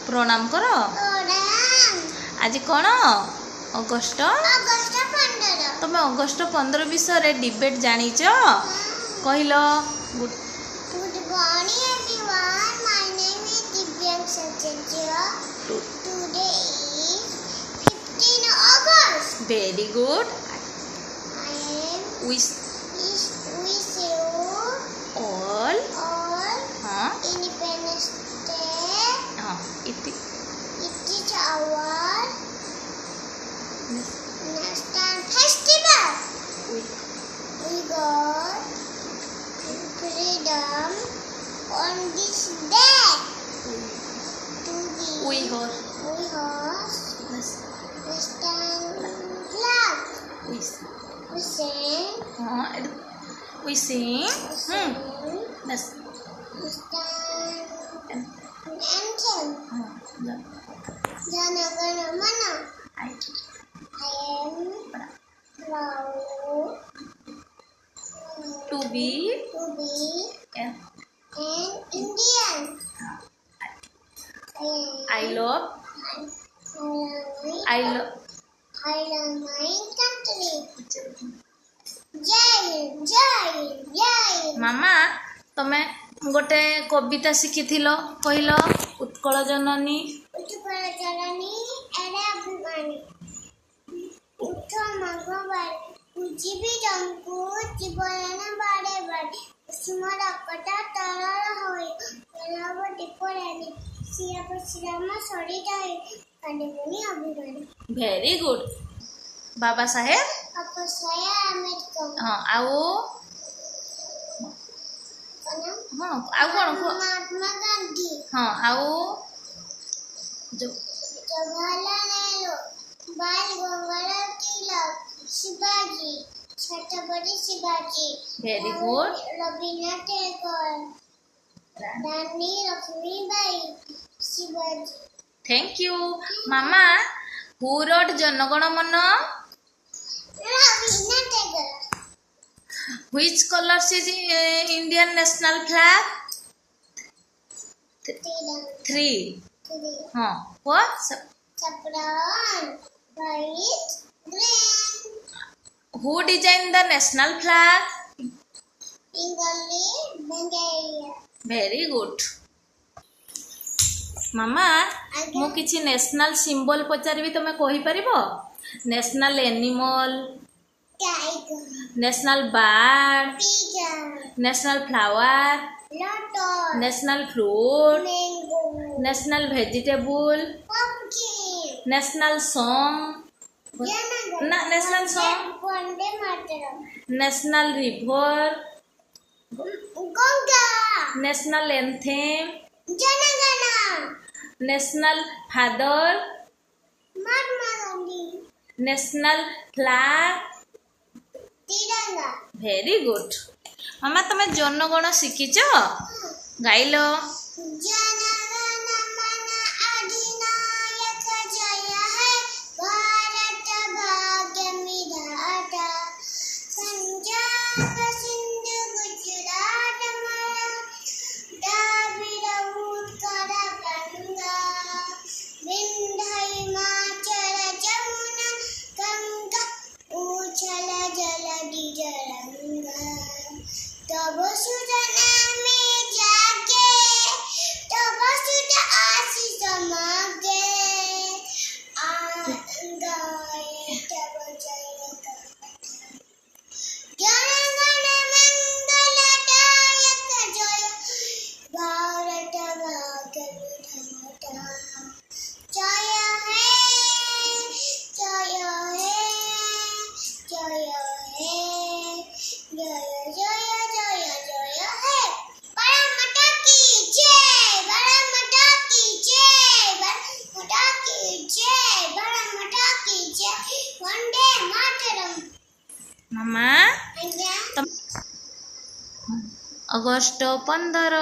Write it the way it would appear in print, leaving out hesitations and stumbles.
प्रणाम कर। आज कौन अगस्ट तुम अगस्ट 15 विषय डिबेट जानिच कहल। Good morning everyone. My name is Divyansh Acharya. Today is 15 August. Very good. I am wish you all Independence Day. It is our national festival. We got freedom on this day. We host Western flag. We sing. We sing. Yes. Western anthem. Jana Gana Mana. I am proud to be an Indian. I love my country. Jai Jai. मामा तमे गोटे कविता शिखिथिलो कहल। उत्कल जननी array अभिमानी उठ मगवार जीवी जंकु जीवन बाड़े बाड़े कुसुम रकटा तरल होई कलाव टिपरानी सिया पश्चिम सड़ी जाए कांडेमुनि अभिमानी। Very good Baba Saheb Ambedkar. हाँ आउ आउ कौन महात्मा गांधी। हाँ आउ Jawaharlal Nehru Bal Gangadhar Tilak Shivaji Chhatrapati Shivaji. Very good Rabindranath Tagore Rani Lakshmibai Shivaji. Thank you मामा। Who wrote Jana Gana Mana? Rabindranath Tagore. Which colors is Indian national flag? Three. हाँ what? Saffron, white, green. Who designed the national flag? Bengali, Bengali. Very good. मामा मु किछि नेशनल सिंबल पचारिबी तमे कहि परिबो? National animal, Tiger, national bird, pigeon, national flower, lotus, national fruit, mango, national vegetable, pumpkin. National song ना national song, Vande Mataram. National river, Ganga, national anthem, Jana Gana, national father, Mahatma Gandhi, national flag. Tiranga. Very good मामा तमे जनगण शिखिच गाइल। Jana Gana Mana Adinayaka Jaya Hai Bharata Bhagya Vidhata Punjab Sindhu Gujarat Maratha Dravida Utkala Ganga Vindhya Himachala Jamuna Ganga Uchala Jaladi Jaranga तब सुजना में जाके तब सुन आशीष मांगे गाए तब जय जन गण मंगलदायक जय भारत भाग्य विधाता जय हे जय हे जय हे जय जय जय जय हे बड़ा माता की जय बड़ा माता की जय बड़ा माता की जय बड़ा माता की जय वंदे मातरम। मामा आज्ञा अगस्ट 15